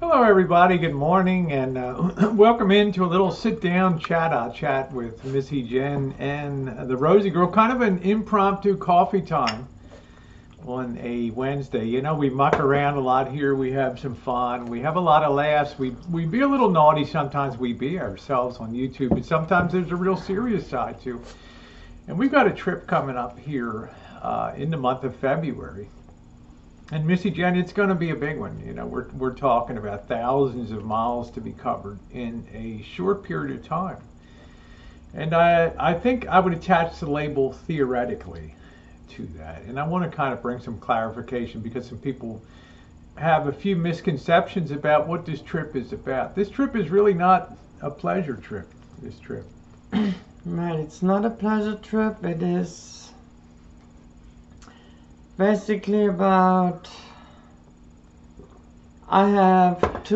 Hello, everybody. Good morning, and welcome into a little sit-down chat with Missy Jenn and the Rosie girl. Kind of an impromptu coffee time on a Wednesday. You know, we muck around a lot here. We have some fun. We have a lot of laughs. We be a little naughty sometimes. We be ourselves on YouTube, but sometimes there's a real serious side too. And we've got a trip coming up here in the month of February. And Missy Jenn, it's going to be a big one. You know, we're talking about thousands of miles to be covered in a short period of time. And I think I would attach the label theoretically to that. And I want to kind of bring some clarification because some people have a few misconceptions about what this trip is about. This trip is really not a pleasure trip, this trip. Right, it's not a pleasure trip. It is basically about, I've got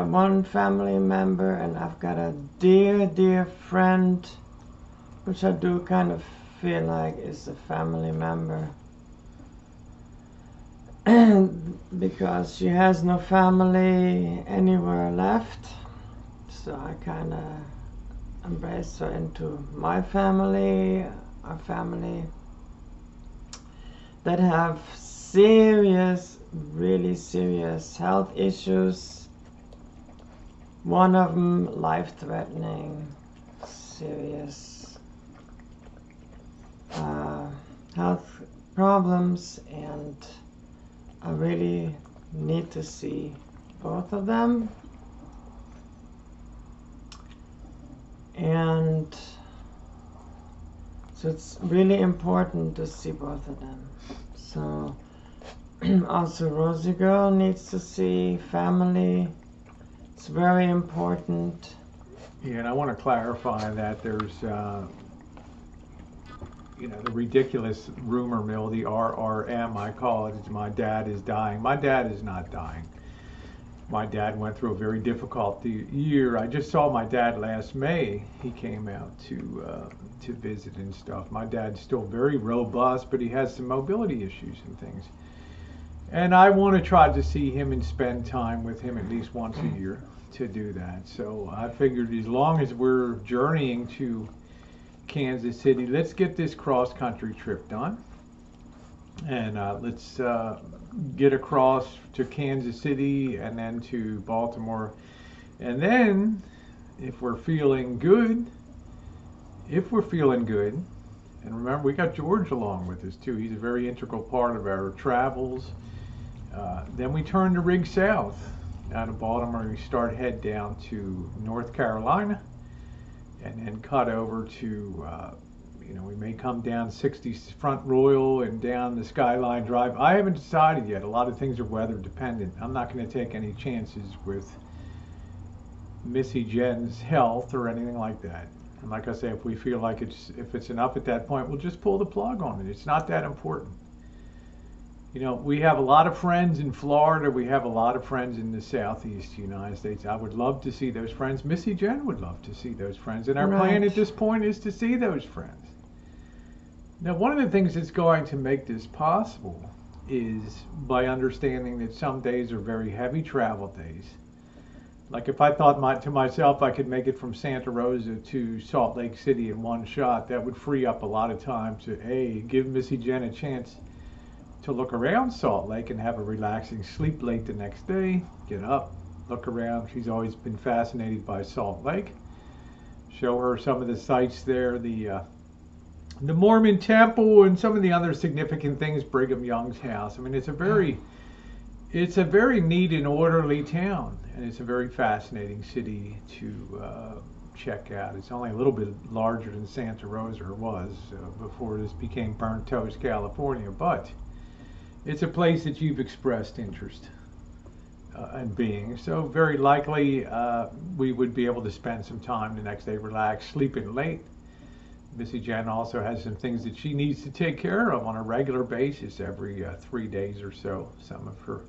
one family member and I've got a dear friend, which I do kind of feel like is a family member. Because she has no family anywhere left, so I kind of embrace her into my family. Our family that have really serious health issues. One of them life-threatening, serious health problems, and I really need to see both of them. And so it's really important to see both of them. So also Rosie girl needs to see family. It's very important. Yeah, and I want to clarify that there's, you know, the ridiculous rumor mill, the RRM, I call it, is my dad is dying. My dad is not dying. My dad went through a very difficult year. I just saw my dad last May. He came out to visit and stuff. My dad's still very robust, but he has some mobility issues and things. And I want to try to see him and spend time with him at least once a year to do that. So I figured as long as we're journeying to Kansas City, let's get this cross-country trip done. And let's get across to Kansas City and then to Baltimore. And then, if we're feeling good, and remember we got George along with us too. He's a very integral part of our travels. Then we turn to rig south out of Baltimore. We head down to North Carolina and then cut over to you know, we may come down 60 Front Royal and down the Skyline Drive. I haven't decided yet. A lot of things are weather dependent. I'm not going to take any chances with Missy Jenn's health or anything like that. And like I say, if we feel like if it's enough at that point, we'll just pull the plug on it. It's not that important. You know, we have a lot of friends in Florida. We have a lot of friends in the Southeast United States. I would love to see those friends. Missy Jenn would love to see those friends. And our plan at this point is to see those friends. Now, one of the things that's going to make this possible is by understanding that some days are very heavy travel days. Like if I thought to myself I could make it from Santa Rosa to Salt Lake City in one shot, that would free up a lot of time to, A, give Missy Jenn a chance to look around Salt Lake and have a relaxing sleep late the next day, get up, look around. She's always been fascinated by Salt Lake. Show her some of the sights there, the Mormon temple and some of the other significant things, Brigham Young's house. I mean, it's a very neat and orderly town, and it's a very fascinating city to check out. It's only a little bit larger than Santa Rosa was before this became Burnt Toast, California, but it's a place that you've expressed interest in being. So very likely we would be able to spend some time the next day, relax, sleeping late. Missy Jenn also has some things that she needs to take care of on a regular basis every 3 days or so. Some of her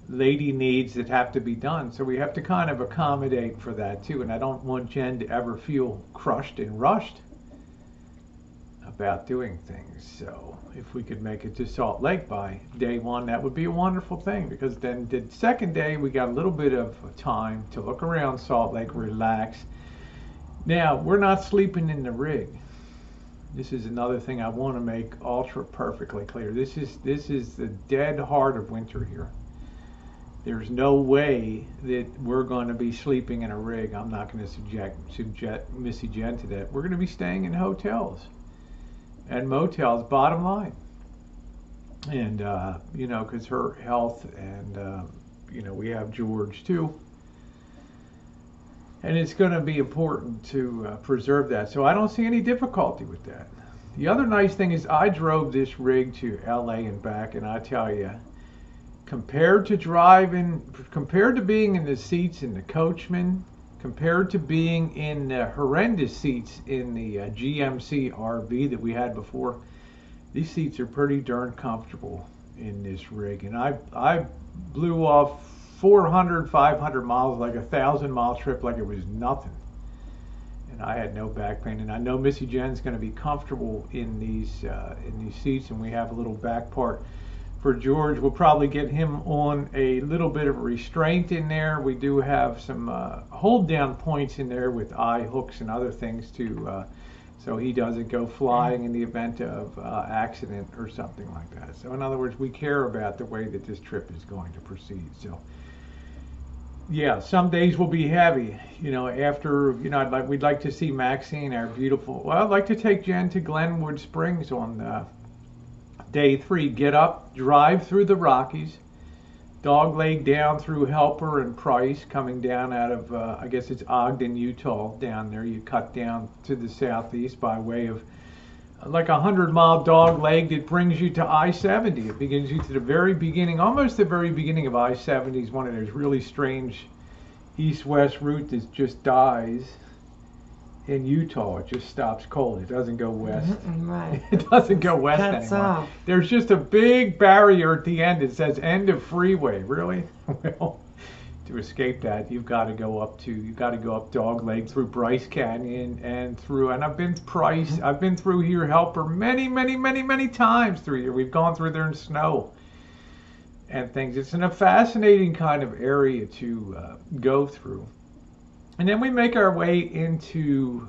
lady needs that have to be done. So we have to kind of accommodate for that too. And I don't want Jen to ever feel crushed and rushed about doing things. So if we could make it to Salt Lake by day one, that would be a wonderful thing, because then the second day we got a little bit of time to look around Salt Lake, relax. Now, we're not sleeping in the rig. This is another thing I want to make ultra perfectly clear. This is the dead heart of winter here. There's no way that we're going to be sleeping in a rig. I'm not going to subject Missy Jenn to that. We're going to be staying in hotels and motels, bottom line. And, because her health and, we have George too. And it's going to be important to preserve that. So I don't see any difficulty with that. The other nice thing is I drove this rig to LA and back, and I tell you, compared to being in the seats in the Coachman, compared to being in the horrendous seats in the GMC RV that we had before, these seats are pretty darn comfortable in this rig. And I blew off 400, 500 miles, like a 1,000-mile trip, like it was nothing. And I had no back pain. And I know Missy Jenn's going to be comfortable in these seats, and we have a little back part for George. We'll probably get him on a little bit of a restraint in there. We do have some hold down points in there with eye hooks and other things too, so he doesn't go flying in the event of accident or something like that. So in other words, we care about the way that this trip is going to proceed. So yeah, some days will be heavy. After we'd like to see Maxine, our beautiful. Well, I'd like to take Jen to Glenwood Springs on day 3. Get up, drive through the Rockies, dog leg down through Helper and Price, coming down out of, I guess it's Ogden, Utah, down there. You cut down to the southeast by way of like 100-mile dog leg that brings you to I-70. It begins you to the very beginning, almost the very beginning of I-70 is one of those really strange east-west route that just dies. In Utah, it just stops cold. It doesn't go west. Right. It doesn't go west anymore. Off. There's just a big barrier at the end. It says end of freeway. Really? Well, to escape that, you've got to go up Dog Leg through Bryce Canyon and through. And I've been through here, Helper, many, many, many, many times through here. We've gone through there in snow and things. It's a fascinating kind of area to go through. And then we make our way into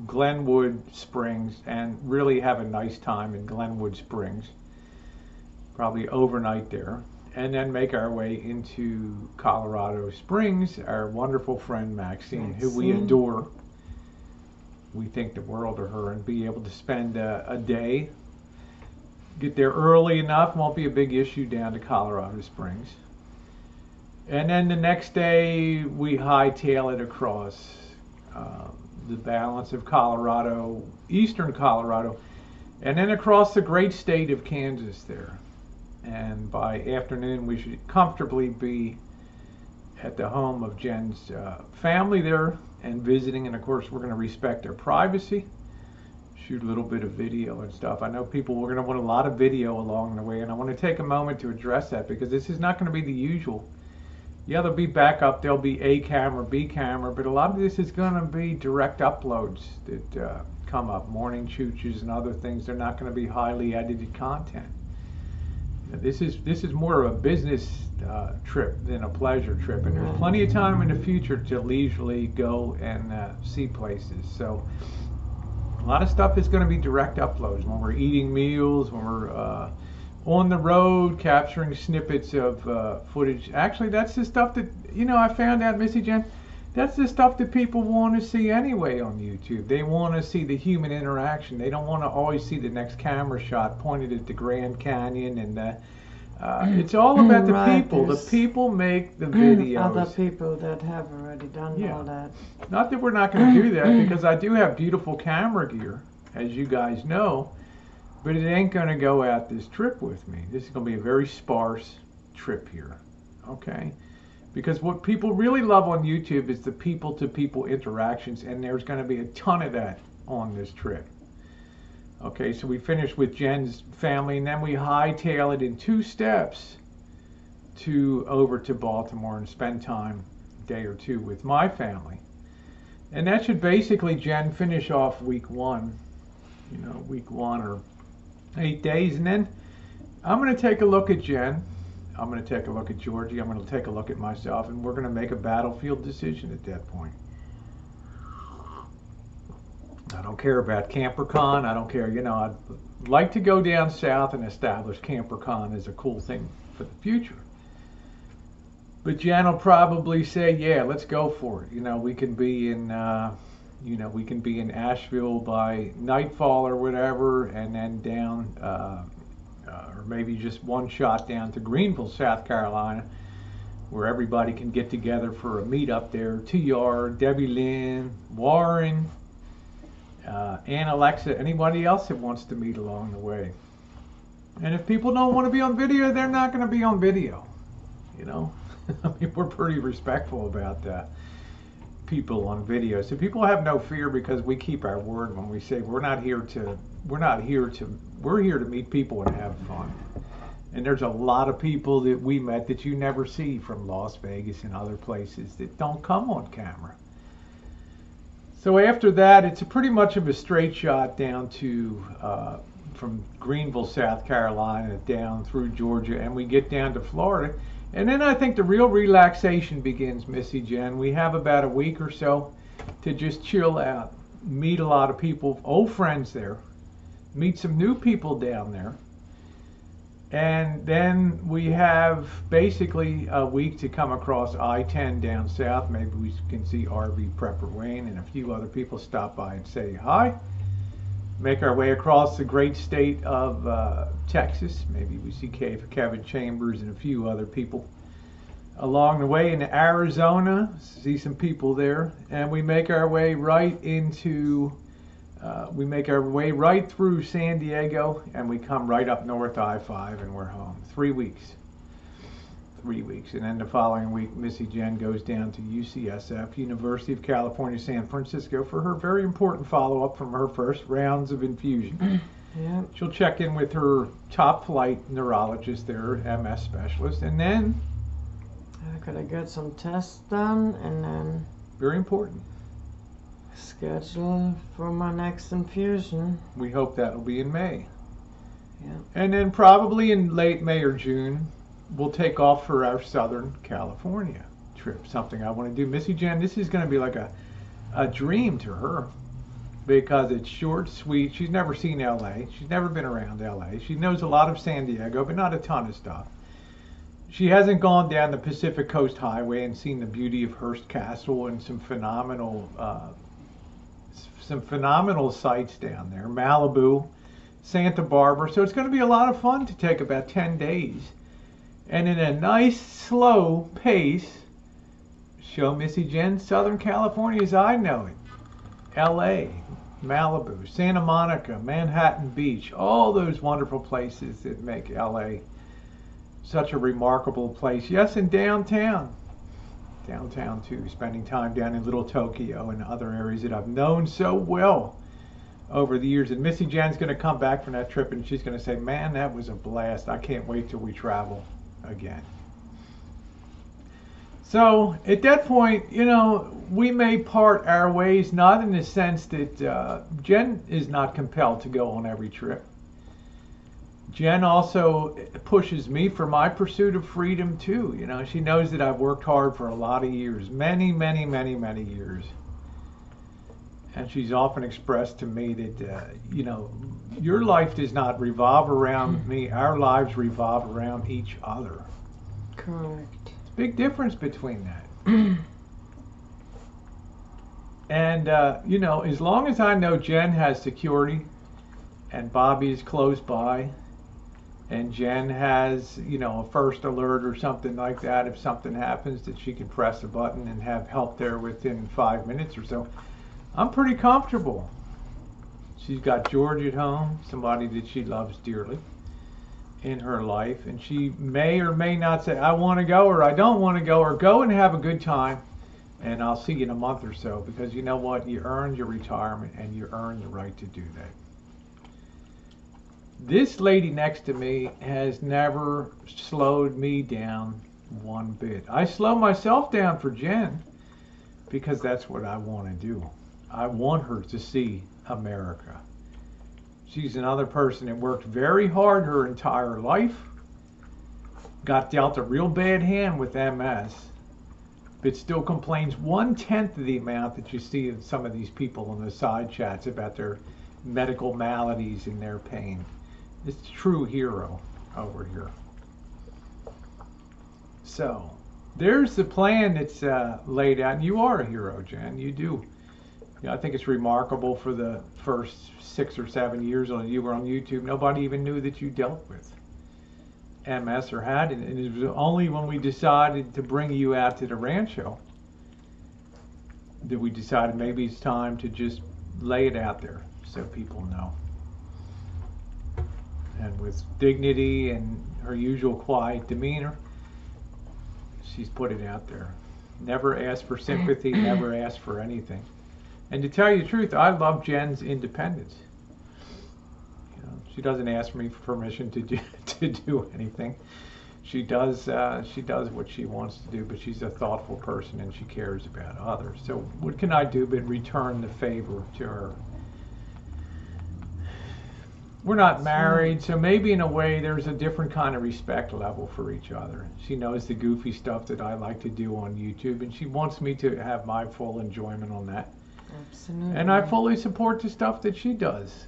Glenwood Springs and really have a nice time in Glenwood Springs. Probably overnight there. And then make our way into Colorado Springs, our wonderful friend Maxine, who we adore. We think the world of her, and be able to spend a day. Get there early enough, won't be a big issue down to Colorado Springs. And then the next day, we hightail it across the balance of Colorado, eastern Colorado, and then across the great state of Kansas there. And by afternoon, we should comfortably be at the home of Jen's family there and visiting. And of course, we're going to respect their privacy, shoot a little bit of video and stuff. I know people are going to want a lot of video along the way, and I want to take a moment to address that, because this is not going to be the usual. Yeah, there'll be backup, there'll be A camera, B camera, but a lot of this is going to be direct uploads that come up, morning chooches and other things. They're not going to be highly edited content. This is more of a business trip than a pleasure trip, and there's plenty of time in the future to leisurely go and see places. So a lot of stuff is going to be direct uploads when we're eating meals, when we're on the road, capturing snippets of footage. Actually, that's the stuff that, I found out, Missy Jenn, that's the stuff that people want to see anyway on YouTube. They want to see the human interaction. They don't want to always see the next camera shot pointed at the Grand Canyon. And it's all about the people. The people make the videos. Other people that have already done all that. Not that we're not going to do that, because I do have beautiful camera gear, as you guys know. But it ain't going to go out this trip with me. This is going to be a very sparse trip here, okay? Because what people really love on YouTube is the people-to-people interactions, and there's going to be a ton of that on this trip. Okay, so we finish with Jen's family, and then we hightail it in 2 steps over to Baltimore and spend time, a day or 2, with my family. And that should basically, Jen, finish off week 1. week 1 or 8 days. And then I'm going to take a look at Jen. I'm going to take a look at Georgie. I'm going to take a look at myself, and we're going to make a battlefield decision at that point. I don't care about CamperCon. I don't care. I'd like to go down south and establish CamperCon as a cool thing for the future. But Jen will probably say, "Yeah, let's go for it." We can be in, we can be in Asheville by nightfall or whatever, and then down, or maybe just one shot down to Greenville, South Carolina, where everybody can get together for a meetup there. TR, Debbie Lynn, Warren, Aunt Alexa, anybody else that wants to meet along the way. And if people don't want to be on video, they're not going to be on video. I mean, we're pretty respectful about people on video. So people have no fear, because we keep our word when we say we're here to meet people and have fun. And there's a lot of people that we met that you never see from Las Vegas and other places that don't come on camera. So after that, it's pretty much of a straight shot down to from Greenville, South Carolina, down through Georgia, and we get down to Florida. And then I think the real relaxation begins, Missy Jenn. We have about a week or so to just chill out, meet a lot of people, old friends there, meet some new people down there. And then we have basically a week to come across I-10 down south. Maybe we can see RV Prepper Wayne and a few other people stop by and say hi. Make our way across the great state of Texas. Maybe we see Kevin Chambers and a few other people along the way. In Arizona, see some people there. And we make our way right into... we make our way right through San Diego, and we come right up north I-5, and we're home. 3 weeks. 3 weeks. And then the following week, Missy Jenn goes down to UCSF, University of California, San Francisco, for her very important follow-up from her first rounds of infusion. Yeah. She'll check in with her top flight neurologist there, MS specialist, and then... I gotta get some tests done, and then... Very important. Schedule for my next infusion. We hope that'll be in May. Yeah. And then probably in late May or June, we'll take off for our Southern California trip. Something I want to do. Missy Jenn, this is going to be like a dream to her, because it's short, sweet. She's never seen LA. She's never been around LA. She knows a lot of San Diego, but not a ton of stuff. She hasn't gone down the Pacific Coast Highway and seen the beauty of Hearst Castle and some phenomenal sights down there. Malibu, Santa Barbara. So it's going to be a lot of fun to take about 10 days. And in a nice, slow pace, show Missy Jenn Southern California as I know it. LA, Malibu, Santa Monica, Manhattan Beach, all those wonderful places that make LA such a remarkable place. Yes, and downtown. Downtown too, spending time down in Little Tokyo and other areas that I've known so well over the years. And Missy Jenn's going to come back from that trip and she's going to say, "Man, that was a blast. I can't wait till we travel again." So at that point, we may part our ways, not in the sense that Jen is not compelled to go on every trip. Jen also pushes me for my pursuit of freedom too. She knows that I've worked hard for a lot of years, many, many, many, many years. And she's often expressed to me that, your life does not revolve around me. Our lives revolve around each other. Correct. It's a big difference between that. And, as long as I know Jen has security and Bobby is close by, and Jen has, a first alert or something like that, if something happens, that she can press a button and have help there within 5 minutes or so, I'm pretty comfortable. She's got George at home, somebody that she loves dearly in her life, and she may or may not say, "I want to go," or "I don't want to go," or "Go and have a good time, and I'll see you in a month or so," because you know what? You earned your retirement, and you earned the right to do that. This lady next to me has never slowed me down one bit. I slow myself down for Jen because that's what I want to do. I want her to see America. She's another person that worked very hard her entire life, got dealt a real bad hand with MS, but still complains 1/10 of the amount that you see in some of these people in the side chats about their medical maladies and their pain. It's a true hero over here. So, there's the plan that's laid out. And you are a hero, Jen. You do. I think it's remarkable for the first 6 or 7 years you were on YouTube, nobody even knew that you dealt with MS or had it. And it was only when we decided to bring you out to the rancho that we decided maybe it's time to just lay it out there so people know. And with dignity and her usual quiet demeanor, she's put it out there. Never asked for sympathy, never asked for anything. And to tell you the truth, I love Jen's independence. She doesn't ask me for permission to do anything. She does what she wants to do, but she's a thoughtful person and she cares about others. So what can I do but return the favor to her? We're not married, so maybe in a way there's a different kind of respect level for each other. She knows the goofy stuff that I like to do on YouTube, and she wants me to have my full enjoyment on that. Absolutely. And I fully support the stuff that she does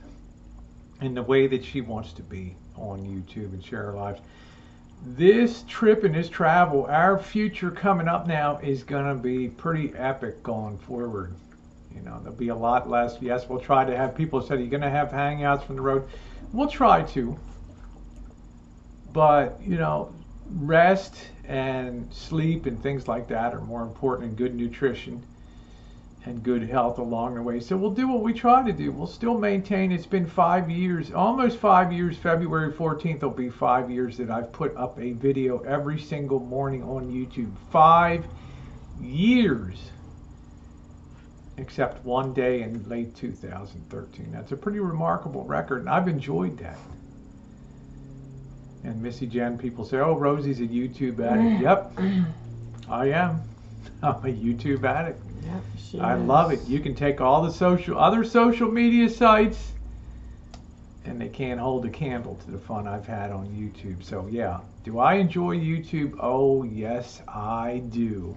in the way that she wants to be on YouTube and share her life. This trip and this travel, our future coming up now is going to be pretty epic going forward. There'll be a lot less. Yes, we'll try to have people say, are you going to have hangouts from the road? We'll try to. But, rest and sleep and things like that are more important than good nutrition and good health along the way. So we'll do what we try to do. We'll still maintain. It's been 5 years, almost 5 years. February 14th will be 5 years that I've put up a video every single morning on YouTube. 5 years. Except one day in late 2013. That's a pretty remarkable record, and I've enjoyed that. And Missy Jenn, people say, oh, Rosie's a YouTube addict. Yep, I am. I'm a YouTube addict. Yep, I love it. You can take all the other social media sites, and they can't hold a candle to the fun I've had on YouTube. So yeah, do I enjoy YouTube? Oh yes, I do.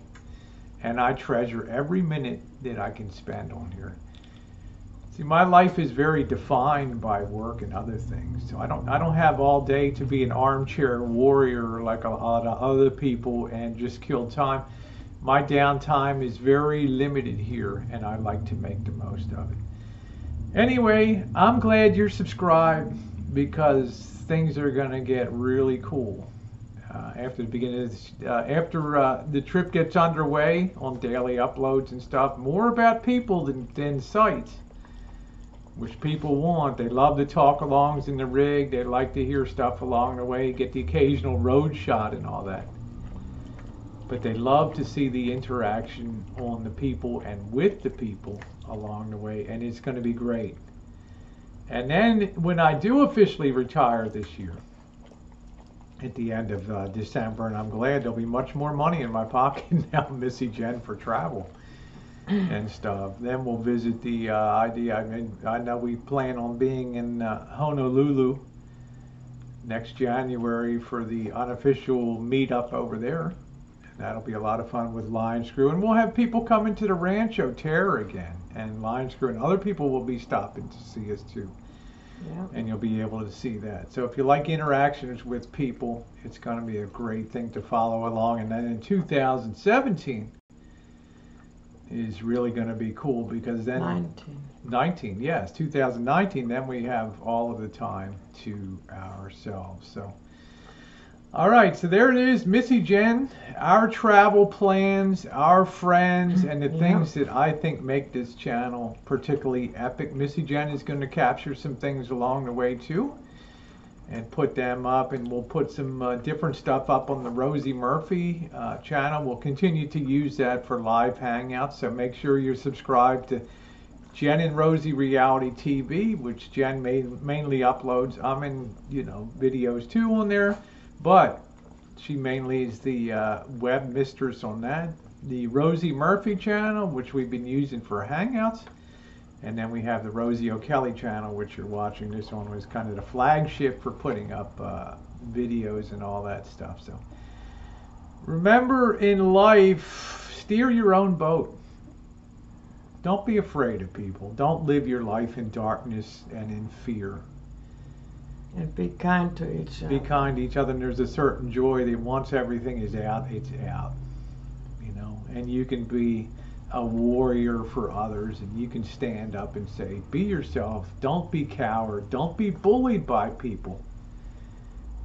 And I treasure every minute that I can spend on here. See, my life is very defined by work and other things. So I don't have all day to be an armchair warrior like a lot of other people and just kill time. My downtime is very limited here, and I like to make the most of it. Anyway, I'm glad you're subscribed because things are going to get really cool. After the beginning of this, after the trip gets underway on daily uploads and stuff, more about people than sites, which people want. They love the talk-alongs in the rig. They like to hear stuff along the way, get the occasional road shot and all that. But they love to see the interaction on the people and with the people along the way, and it's going to be great. And then when I do officially retire this year, at the end of December, and I'm glad there'll be much more money in my pocket now, Missy Jenn, for travel and stuff. Then we'll visit the idea. I know we plan on being in Honolulu next January for the unofficial meetup over there. That'll be a lot of fun with Lion Screw, and we'll have people coming to the Rancho Terror again, and Lion Screw and other people will be stopping to see us too. Yep. And you'll be able to see that. So if you like interactions with people, it's going to be a great thing to follow along. And then in 2017 is really going to be cool because then 19, yes, 2019. Then we have all of the time to ourselves. So. All right, so there it is, Missy Jenn, our travel plans, our friends, and the things that I think make this channel particularly epic. Missy Jenn is going to capture some things along the way too and put them up, and we'll put some different stuff up on the Rosie Murphy channel. We'll continue to use that for live hangouts, so make sure you're subscribed to Jen and Rosie Reality TV, which Jen mainly uploads. I'm in, videos too on there. But she mainly is the web mistress on that. The Rosie Murphy channel, which we've been using for Hangouts. And then we have the Rosie O'Kelly channel, which you're watching. This one was kind of the flagship for putting up videos and all that stuff. So remember, in life, steer your own boat. Don't be afraid of people. Don't live your life in darkness and in fear. And be kind to each other. Be kind to each other. And there's a certain joy that once everything is out, it's out. You know, and you can be a warrior for others, and you can stand up and say, be yourself. Don't be coward. Don't be bullied by people.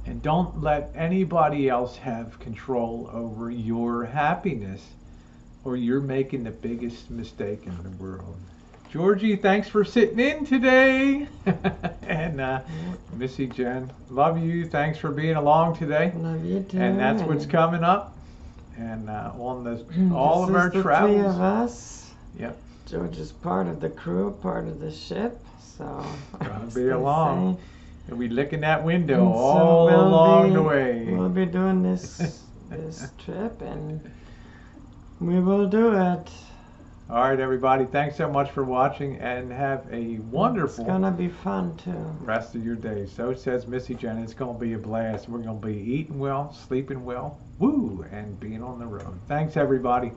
And don't let anybody else have control over your happiness, or you're making the biggest mistake in the world. Georgie, thanks for sitting in today. And Missy Jenn, love you. Thanks for being along today. Love you too. And that's what's coming up. And on all of our the travels. Three of us. Yep. George is part of the crew, part of the ship, so Gonna as be they along. say. He'll be licking that window And so all we'll along the way. We'll be doing this trip, and we will do it. All right, everybody. Thanks so much for watching, and have a wonderful It's gonna be fun too. rest of your day. So says Missy Jenn. It's gonna be a blast. We're gonna be eating well, sleeping well, woo, and being on the road. Thanks, everybody.